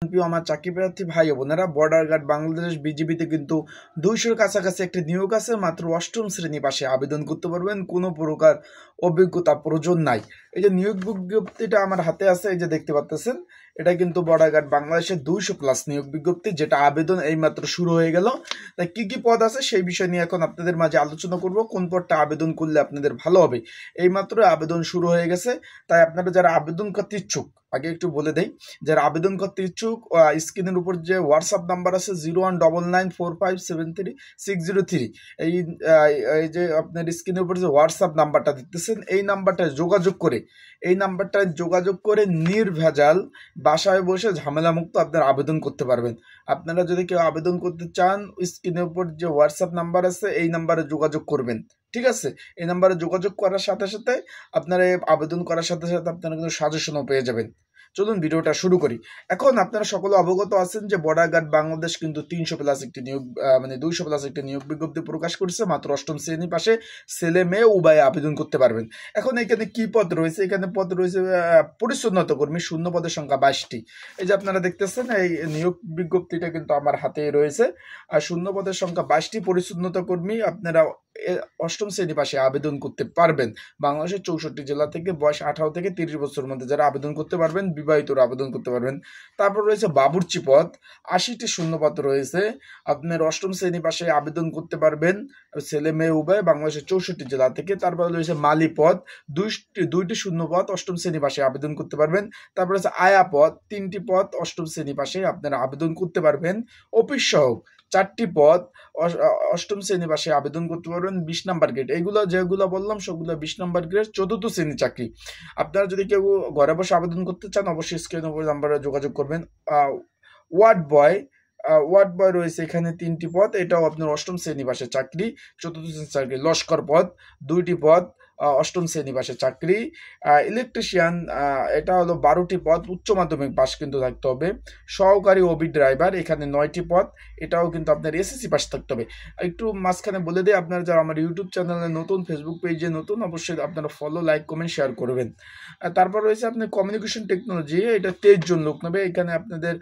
প্রিয় আমার চাকরি প্রার্থী ভাই বোনেরা, বর্ডার গার্ড বাংলাদেশ বিজিবিতে কিন্তু 200-র কাছাকাছি একটি নিয়োগ আছে। মাত্র 8ম শ্রেণী পাশে আবেদন করতে পারবেন, কোনো প্রকার অভিজ্ঞতা প্রয়োজন নাই। এই যে নিয়োগ বিজ্ঞপ্তিটা আমার হাতে আছে, এই যে দেখতে পাচ্ছেন, এটা কিন্তু বর্ডার গার্ড বাংলাদেশের 200+ নিয়োগ বিজ্ঞপ্তি, যেটা আবেদন এইমাত্র শুরু হয়ে গেল। তাই কি কি পদ আছে সেই বিষয় নিয়ে এখন আপনাদের মাঝে আলোচনা করব। কোন পদটা আবেদন করলে আপনাদের ভালো হবে, এইমাত্র আবেদন শুরু হয়ে গেছে। তাই আপনারা যারা আবেদন করতে ইচ্ছুক, আগে একটু বলে দেই, যারা আবেদন করতে ইচ্ছুক, স্ক্রিনের উপর যে হোয়াটসঅ্যাপ নাম্বার আছে 01994573 এই যে আপনার স্ক্রিনের উপর যে হোয়াটসঅ্যাপ নাম্বারটা দেখতেছেন, এই নাম্বারটায় যোগাযোগ করে নির্ভেজাল বাসায় বসে ঝামেলা মুক্ত আপনারা আবেদন করতে পারবেন। আপনারা যদি কেউ আবেদন করতে চান, স্ক্রিনের উপর যে হোয়াটসঅ্যাপ নাম্বার আছে এই নাম্বারে যোগাযোগ করবেন, ঠিক আছে? এই নাম্বারে যোগাযোগ করার সাথে সাথে আপনারা আবেদন করার সাথে সাথে আপনারা কিন্তু সাজেশনও পেয়ে যাবেন। চলুন ভিডিওটা শুরু করি। এখন আপনারা সকলে অবগত আছেন যে বর্ডার গার্ড বাংলাদেশ কিন্তু 300+ একটি নিয়োগ 200+ একটি নিয়োগ বিজ্ঞপ্তি প্রকাশ করেছে। মাত্র 8ম শ্রেণী পাশে ছেলে মেয়ে উভয়ে আবেদন করতে পারবেন। এখন এখানে কি পদ রয়েছে? এখানে পদ রয়েছে পরিচ্ছন্নতা কর্মী, শূন্য পদের সংখ্যা 22টি। এই যে আপনারা দেখতেছেন, এই নিয়োগ বিজ্ঞপ্তিটা কিন্তু আমার হাতে রয়েছে। আর শূন্য পদের সংখ্যা 22টি পরিচ্ছন্নতা কর্মী আপনারা 8ম শ্রেণী পাশে আবেদন করতে পারবেন। বাংলাদেশের 64 জেলা থেকে বয়স 18 থেকে 30 বছরের মধ্যে যারা আবেদন করতে পারবেন, বিবাহিতরা আবেদন করতে পারবেন। তারপর রয়েছে বাবুর্চি পদ, 80টি শূন্যপদ রয়েছে। আপনার 8ম শ্রেণী পাশে আবেদন করতে পারবেন, ছেলে মেয়ে উভয়, বাংলাদেশের 64 জেলা থেকে। তারপর রয়েছে মালি পদ, 2টি শূন্যপদ, 8ম শ্রেণী পাশে আবেদন করতে পারবেন। তারপর রয়েছে আয়া পদ, 3টি পদ, 8ম শ্রেণী পাশে আপনারা আবেদন করতে পারবেন। অফিস সহক 4টি পদ, 8ম শ্রেণী পাশে আবেদন করতে পারবেন। 20 নাম্বার গ্রেড, এইগুলো যেগুলো বললাম সবগুলো 20 নাম্বার গ্রেড, 4র্থ শ্রেণী চাকরি। আপনারা যদি কেউ ঘরে বসে আবেদন করতে চান, অবশ্যই স্ক্রিনের উপর নাম্বারে যোগাযোগ করবেন। ওয়ার্ড বয় রয়েছে এখানে 3টি পদ, এটাও আপনার 8ম শ্রেণী পাশে চাকরি। 4র্থ শ্রেণী চাকরি। লস্কর পদ 2টি পদ, 8ম শ্রেণী পাশে চাকরি। ইলেকট্রিশিয়ান, এটা হলো 12টি পদ, উচ্চ মাধ্যমিক পাস কিন্তু থাকতে হবে। সহকারী ওবি ড্রাইভার, এখানে 9টি পদ, এটাও কিন্তু আপনার এসএসসি পাস থাকতে হবে। একটু মাঝখানে বলে দিই, আপনারা যারা আমার ইউটিউব চ্যানেলে নতুন, ফেসবুক পেজে নতুন, অবশ্যই আপনারা ফলো, লাইক, কমেন্ট, শেয়ার করবেন। তারপর রয়েছে আপনার কমিউনিকেশন টেকনোলজি, এটা 23 জন লোক নেবে। এখানে আপনাদের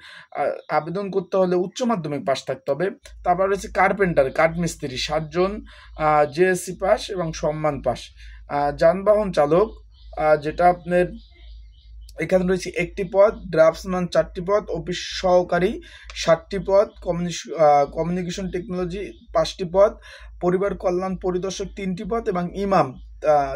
আবেদন করতে হলে উচ্চ মাধ্যমিক পাস থাকতে হবে। তারপর রয়েছে কার্পেন্টার, কাঠমিস্ত্রি, 7 জন, জেএসসি পাস এবং সম্মান পাস। যানবাহন চালক, যেটা আপনার এখানে রয়েছে 1টি পদ। ড্রাফটসম্যান 4টি পদ। অফিস সহকারী 7টি পদ। কমিউনিকেশন টেকনোলজি 5টি পদ। পরিবার কল্যাণ পরিদর্শক 3টি পদ এবং ইমাম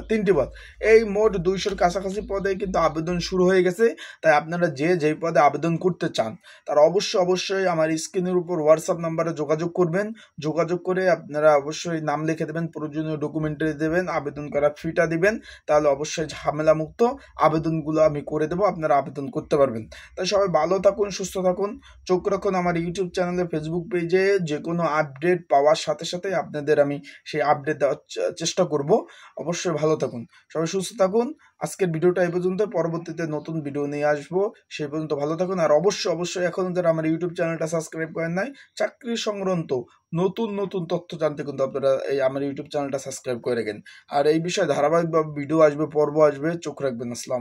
3টি পদ। এই মোট 200-র কাছাকাছি পদে কিন্তু আবেদন শুরু হয়ে গেছে। তাই আপনারা যেই পদে আবেদন করতে চান তারা অবশ্যই আমার স্ক্রিনের উপর হোয়াটসঅ্যাপ নাম্বারে যোগাযোগ করবেন। যোগাযোগ করে আপনারা অবশ্যই নাম লিখে দেবেন, প্রয়োজনীয় ডকুমেন্টারি দেবেন, আবেদন করার ফিটা দিবেন। তাহলে অবশ্যই ঝামেলা মুক্ত আবেদনগুলো আমি করে দেবো, আপনারা আবেদন করতে পারবেন। তাই সবাই ভালো থাকুন, সুস্থ থাকুন, চোখ রাখুন আমার ইউটিউব চ্যানেলে, ফেসবুক পেজে। যে কোনো আপডেট পাওয়ার সাথে সাথে আপনাদের আমি সেই আপডেট দেওয়ার চেষ্টা করব। অবশ্যই ভালো থাকুন, সবাই সুস্থ থাকুন। আজকের ভিডিওটা এই পর্যন্ত, পরবর্তীতে নতুন ভিডিও নিয়ে আসবো। সেই পর্যন্ত ভালো থাকুন। আর অবশ্যই এখনো যারা আমার ইউটিউব চ্যানেলটা সাবস্ক্রাইব করেন নাই, চাকরি সংক্রান্ত নতুন তথ্য জানতে কিন্তু আপনারা এই আমার ইউটিউব চ্যানেলটা সাবস্ক্রাইব করে রাখেন। আর এই বিষয়ে ধারাবাহিক ভিডিও আসবে, পর্ব আসবে, চোখ রাখবেন। আসসালাম।